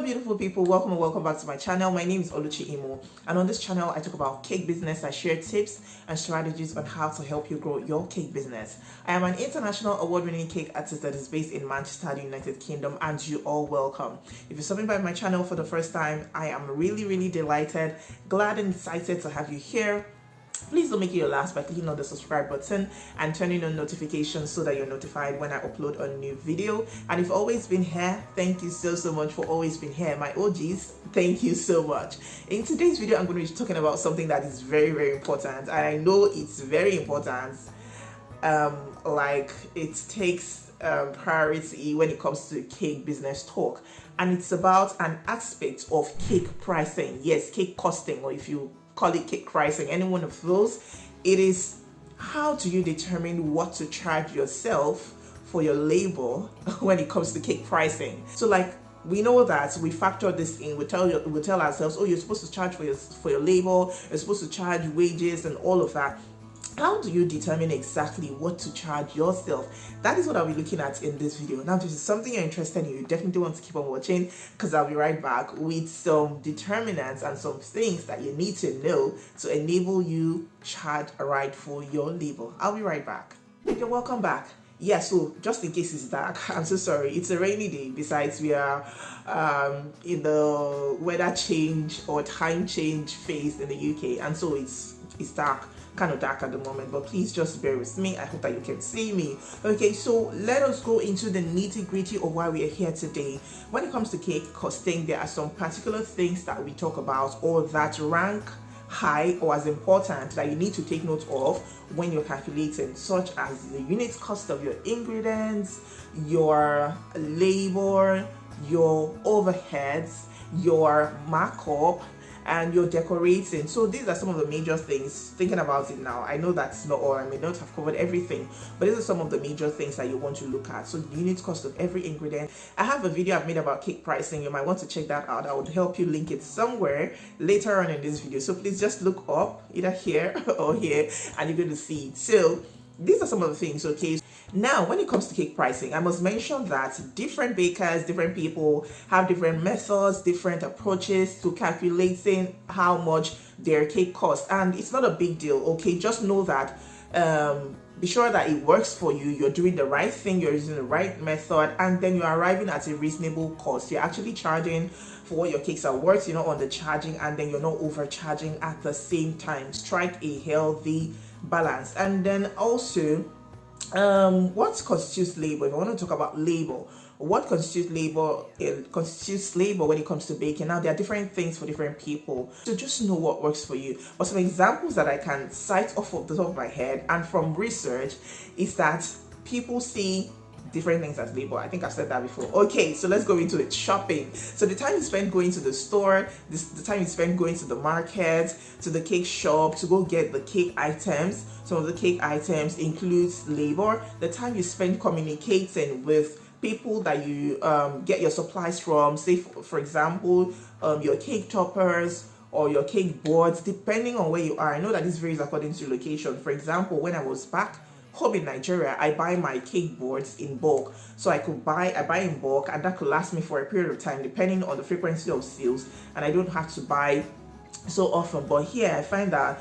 beautiful people, welcome and welcome back to my channel. My name is Oluchi Imo, and on this channel I talk about cake business. I share tips and strategies on how to help you grow your cake business. I am an international award-winning cake artist that is based in Manchester, the United Kingdom, and you all welcome. If you're stopping by my channel for the first time, I am really delighted, glad and excited to have you here. Please don't make it your last by clicking on the subscribe button and turning on notifications so that you're notified when I upload a new video. And if you've always been here, thank you so much for always being here. My OGs, thank you so much. In today's video, I'm going to be talking about something that is very important. And I know it's very important. Like it takes priority when it comes to cake business talk. And it's about an aspect of cake pricing. Yes, cake costing, or if you call it cake pricing, any one of those. It is how do you determine what to charge yourself for your labor when it comes to cake pricing. So like we know that we factor this in. We tell ourselves, oh, you're supposed to charge for your labor, you're supposed to charge wages and all of that. How do you determine exactly what to charge yourself? That is what I'll be looking at in this video. Now, if this is something you're interested in, you definitely want to keep on watching, because I'll be right back with some determinants and some things that you need to know to enable you charge right for your labor. I'll be right back. You're welcome back. Yeah, so just in case it's dark, I'm so sorry. It's a rainy day. Besides, we are in the weather change or time change phase in the UK, and so it's dark. Kind of dark at the moment, but please just bear with me. I hope that you can see me. Okay, so let us go into the nitty-gritty of why we are here today. When it comes to cake costing, there are some particular things that we talk about or that rank high or as important that you need to take note of when you're calculating, such as the unit cost of your ingredients, your labor, your overheads, your markup, and you're decorating. So these are some of the major things. Thinking about it now, I know that's not all, I may not have covered everything, but these are some of the major things that you want to look at. So the unit cost of every ingredient. I have a video I've made about cake pricing. You might want to check that out. I would help you link it somewhere later on in this video. So please just look up either here or here and you're going to see it. So these are some of the things. Okay, now when it comes to cake pricing, I must mention that different bakers, different people have different methods, different approaches to calculating how much their cake costs, and it's not a big deal. Okay, just know that be sure that it works for you, you're doing the right thing, you're using the right method, and then you're arriving at a reasonable cost. You're actually charging for what your cakes are worth, you're not undercharging, and then you're not overcharging at the same time. Strike a healthy balance. And then also, what constitutes labor? If I want to talk about labor, what constitutes labor? It constitutes labor when it comes to baking. Now, there are different things for different people, so just know what works for you. But some examples that I can cite off of the top of my head and from research is that people see different things as labor. I think I've said that before. Okay, so let's go into it. Shopping. So the time you spend going to the store, the time you spend going to the market, to the cake shop to go get the cake items. Some of the cake items includes labor. The time you spend communicating with people that you get your supplies from, say for example, your cake toppers or your cake boards, depending on where you are. I know that this varies according to location. For example, when I was back home in Nigeria, I buy my cake boards in bulk. So I buy in bulk, and that could last me for a period of time depending on the frequency of sales, and I don't have to buy so often. But here I find that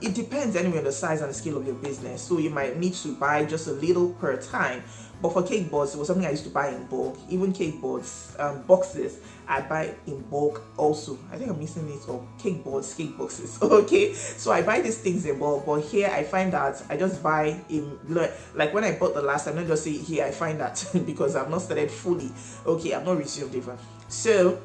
it depends anyway on the size and the scale of your business. So you might need to buy just a little per time. But for cake boards, it was something I used to buy in bulk. Even cake boards, boxes, I buy in bulk also. I think I'm missing it, or cake boards, cake boxes. Okay, so I buy these things in bulk. But here I find that I just buy in, like when I bought the last time, not just say here, I find that because I've not started fully. Okay, I've not resumed different. So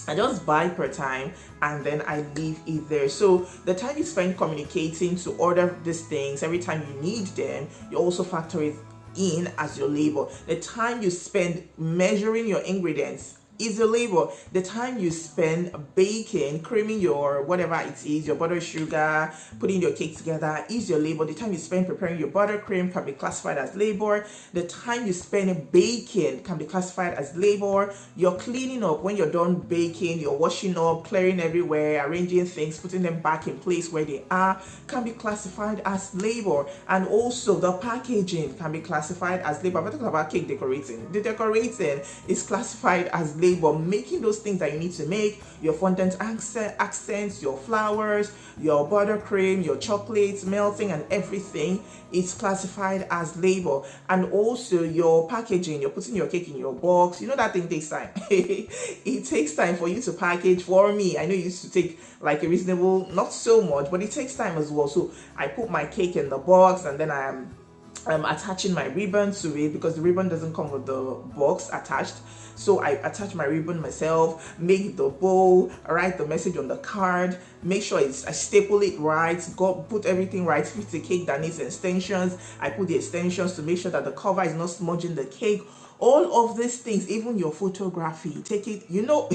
I just buy per time and then I leave it there. So the time you spend communicating to order these things, every time you need them, you also factor it in as your labor. The time you spend measuring your ingredients is your labor. The time you spend baking, creaming your whatever it is, your butter, sugar, putting your cake together is your labor. The time you spend preparing your buttercream can be classified as labor. The time you spend baking can be classified as labor. Your cleaning up when you're done baking, you're washing up, clearing everywhere, arranging things, putting them back in place where they are, can be classified as labor. And also the packaging can be classified as labor. I'm talking about cake decorating. The decorating is classified as labor labor making those things that you need to make, your fondant accents, your flowers, your buttercream, your chocolates, melting and everything, it's classified as labor. And also your packaging, you're putting your cake in your box, you know that thing takes time. It takes time for you to package. For me, I know it used to take like a reasonable, not so much, but it takes time as well. So I put my cake in the box, and then I'm attaching my ribbon to it, because the ribbon doesn't come with the box attached. So I attach my ribbon myself, make the bow, write the message on the card, make sure I staple it right, put everything right. If it's a cake that needs extensions, I put the extensions to make sure that the cover is not smudging the cake. All of these things, even your photography, take it, you know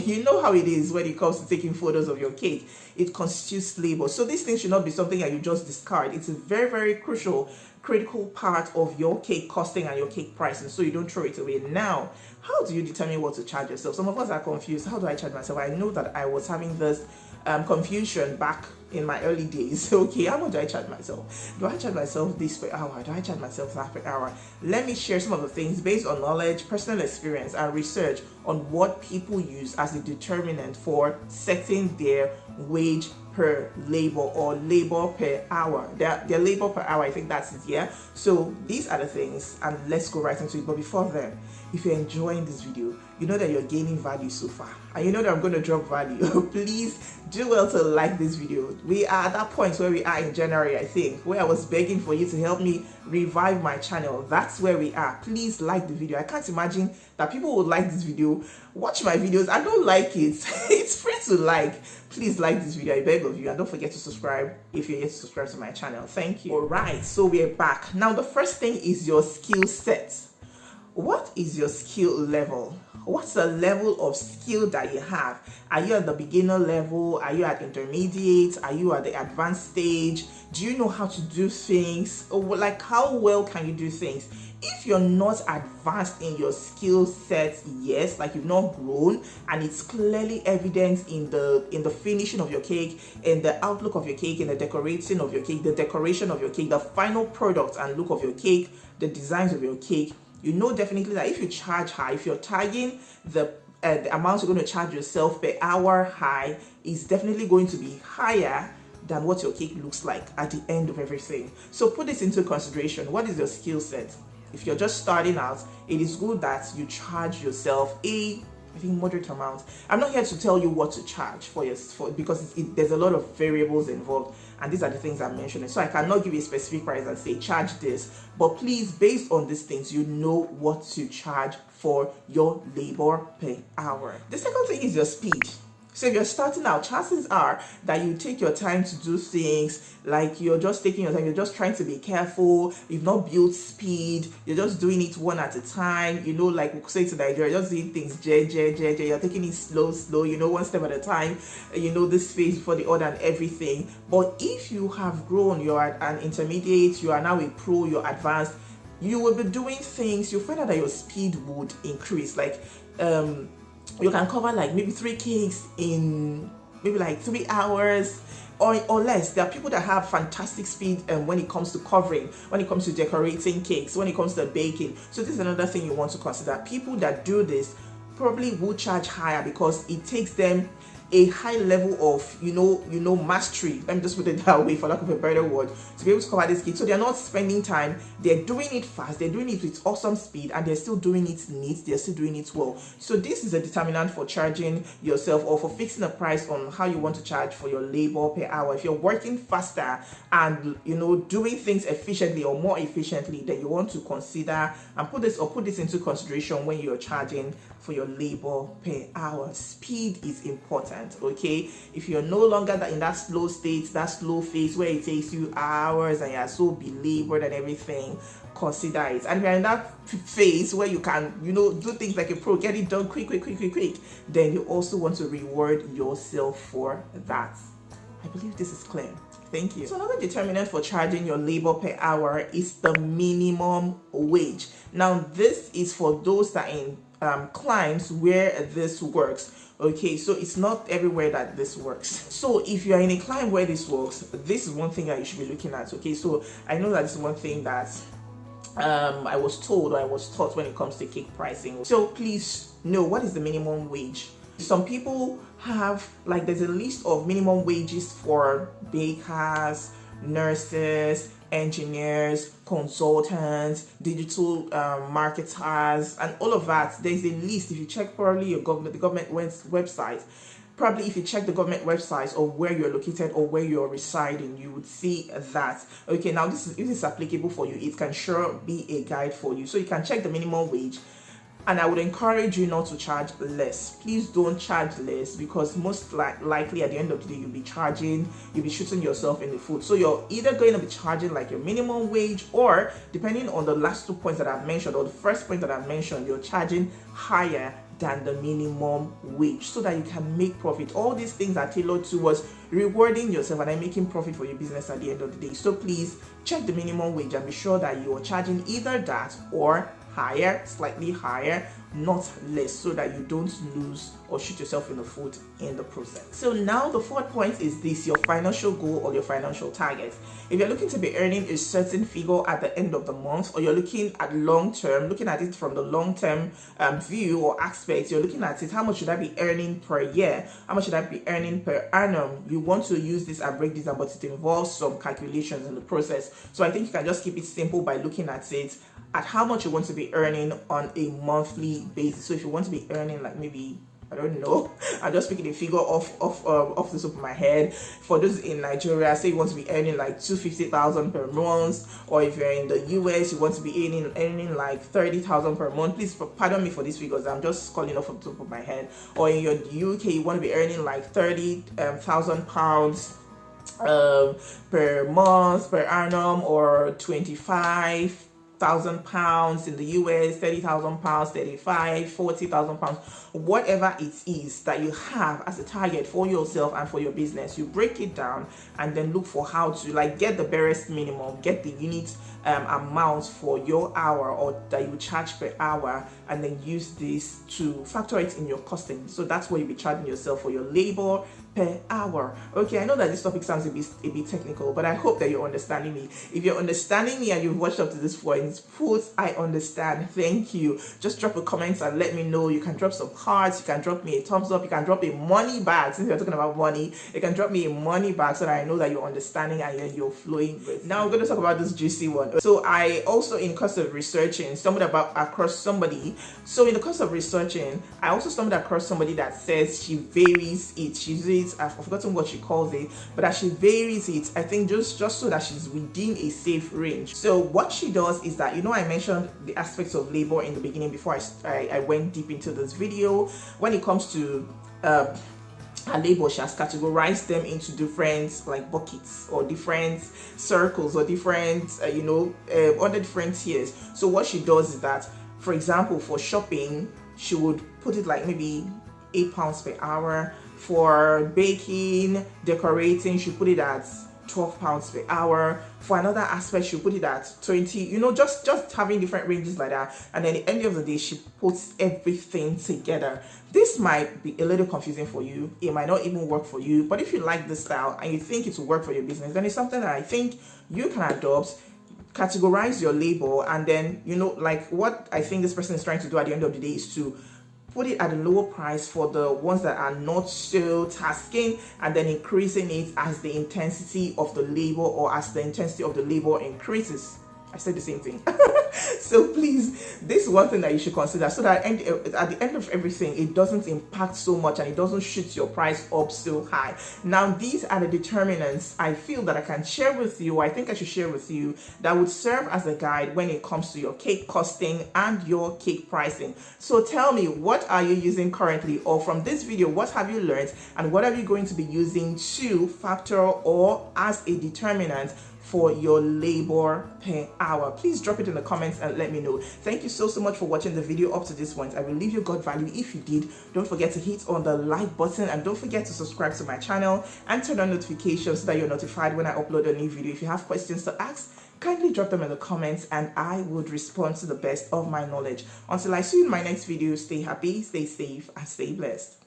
how it is when it comes to taking photos of your cake. It constitutes labor. So these things should not be something that you just discard. It's a very, very critical part of your cake costing and your cake pricing, so you don't throw it away. Now, how do you determine what to charge yourself? Some of us are confused. How do I charge myself? I know that I was having this confusion back in my early days. Okay, how much do I charge myself? Do I charge myself this per hour? Do I charge myself that per hour? Let me share some of the things based on knowledge, personal experience, and research on what people use as a determinant for setting their wage per labor or labor per hour. Their labor per hour, I think that's it, yeah? So these are the things, and let's go right into it. But before then, if you're enjoying this video, you know that you're gaining value so far, and you know that I'm going to drop value. Please do well to like this video. We are at that point where we are in January, I think, where I was begging for you to help me revive my channel. That's where we are. Please like the video. I can't imagine that people would like this video, watch my videos, I don't like it. It's free to like. Please like this video, I beg of you, and don't forget to subscribe if you're yet to subscribe to my channel. Thank you. All right, so we're back. Now, the first thing is your skill set. What is your skill level? What's the level of skill that you have? Are you at the beginner level? Are you at intermediate? Are you at the advanced stage? Do you know how to do things? Or like, how well can you do things? If you're not advanced in your skill set, yes, like you've not grown, and it's clearly evident in the finishing of your cake, in the outlook of your cake, in the decorating of your cake, the decoration of your cake, the final product and look of your cake, the designs of your cake, you know definitely that if you charge high, if you're tagging the amount you're going to charge yourself per hour high, is definitely going to be higher than what your cake looks like at the end of everything. So put this into consideration. What is your skill set? If you're just starting out, it is good that you charge yourself I think moderate amount. I'm not here to tell you what to charge for because there's a lot of variables involved, and these are the things I'm mentioning. So I cannot give you a specific price and say charge this, but please, based on these things, you know what to charge for your labor per hour. The second thing is your speed. So if you're starting out, chances are that you take your time to do things, like you're just taking your time, you're just trying to be careful, you've not built speed, you're just doing it one at a time, you know, like we say to Nigeria, just doing things you're taking it slow, you know, one step at a time, you know, this phase before the other and everything. But if you have grown, you're an intermediate, you are now a pro, you're advanced, you will be doing things, you'll find out that your speed would increase. Like, you can cover like maybe 3 cakes in maybe like 3 hours or less. There are people that have fantastic speed when it comes to covering, when it comes to decorating cakes, when it comes to baking. So this is another thing you want to consider. People that do this probably will charge higher because it takes them a high level of you know mastery, let me just put it that way for lack of a better word, to be able to cover this cake. So they're not spending time, they're doing it fast, they're doing it with awesome speed, and they're still doing it neat, they're still doing it well. So this is a determinant for charging yourself or for fixing a price on how you want to charge for your labor per hour. If you're working faster and you know doing things efficiently or more efficiently, then you want to consider and put this into consideration when you're charging for your labor per hour. Speed is important, okay? If you're no longer in that slow state, that slow phase where it takes you hours and you're so belabored and everything, consider it. And if you're in that phase where you can, you know, do things like a pro, get it done quick, then you also want to reward yourself for that. I believe this is clear. Thank you. So another determinant for charging your labor per hour is the minimum wage. Now this is for those that are in climes where this works. Okay, so it's not everywhere that this works. So if you are in a climb where this works, this is one thing that you should be looking at. Okay, so I know that this is one thing that I was told or I was taught when it comes to cake pricing. So please know what is the minimum wage. Some people have, like, there's a list of minimum wages for bakers, nurses, engineers, consultants, digital marketers, and all of that. There's a list. If you check probably the government website, probably if you check the government websites or where you're located or where you're residing, you would see that. Okay, now if this is applicable for you, it can sure be a guide for you. So you can check the minimum wage. And I would encourage you not to charge less. Please don't charge less, because most likely at the end of the day, you'll be shooting yourself in the foot. So you're either going to be charging like your minimum wage, or depending on the last 2 points that I've mentioned, or the first point that I've mentioned, you're charging higher than the minimum wage so that you can make profit. All these things are tailored towards rewarding yourself and then making profit for your business at the end of the day. So please check the minimum wage and be sure that you are charging either that or higher, slightly higher, not less, so that you don't lose or shoot yourself in the foot in the process. So now the fourth point is this: your financial goal or your financial target. If you're looking to be earning a certain figure at the end of the month, or you're looking at long term, looking at it from the long term view or aspect, you're looking at it, how much should I be earning per year? How much should I be earning per annum? You want to use this and break this down, but it involves some calculations in the process. So I think you can just keep it simple by looking at it at how much you want to be earning on a monthly basis. So if you want to be earning, like, maybe, I don't know, I'm just picking a figure off the top of my head. For those in Nigeria, say you want to be earning like 250,000 per month, or if you're in the US, you want to be earning like 30,000 per month. Please pardon me for these figures, I'm just calling off the top of my head. Or in your UK, you want to be earning like 30,000 pounds per month, per annum, or 25,000 pounds in the US, 30,000 pounds, 35, 40,000 pounds, whatever it is that you have as a target for yourself and for your business. You break it down and then look for how to, like, get the barest minimum, get the unit amount for your hour, or that you charge per hour, and then use this to factor it in your costing. So that's what you'll be charging yourself for your labor per hour. Okay, I know that this topic sounds a bit technical, but I hope that you're understanding me. If you're understanding me and you've watched up to this point, put I understand. Thank you. Just drop a comment and let me know. You can drop some hearts, you can drop me a thumbs up, you can drop a money bag. Since we're talking about money, you can drop me a money bag so that I know that you're understanding and you're flowing with. Now we're going to talk about this juicy one. So I also, in the course of researching, stumbled across somebody. So in the course of researching, I also stumbled across somebody that says she varies it. She uses, I've forgotten what she calls it, but that she varies it, I think just so that she's within a safe range. So what she does is that, you know, I mentioned the aspects of labor in the beginning before I went deep into this video. When it comes to her labor, she has categorized them into different, like, buckets or different circles or different under different tiers. So what she does is that, for example, for shopping, she would put it like maybe £8 per hour. For baking, decorating, she put it at £12 per hour. For another aspect, she put it at 20, just having different ranges like that. And then at the end of the day, she puts everything together. This might be a little confusing for you. It might not even work for you. But if you like this style and you think it will work for your business, then it's something that I think you can adopt. Categorize your labor, and then, like, what I think this person is trying to do at the end of the day is to put it at a lower price for the ones that are not so tasking, and then increasing it as the intensity of the labor, or as the intensity of the labor increases. I said the same thing. So please, this is one thing that you should consider, so that at the end of everything, it doesn't impact so much and it doesn't shoot your price up so high. Now, these are the determinants I feel that I can share with you, I think I should share with you, that would serve as a guide when it comes to your cake costing and your cake pricing. So tell me, what are you using currently? Or from this video, what have you learned, and what are you going to be using to factor or as a determinant for your labor per hour? Please drop it in the comments and let me know. Thank you so much for watching the video up to this point. I believe you got value. If you did, don't forget to hit on the like button, and don't forget to subscribe to my channel and turn on notifications so that you're notified when I upload a new video. If you have questions to ask, kindly drop them in the comments and I would respond to the best of my knowledge. Until I see you in my next video, stay happy, stay safe, and stay blessed.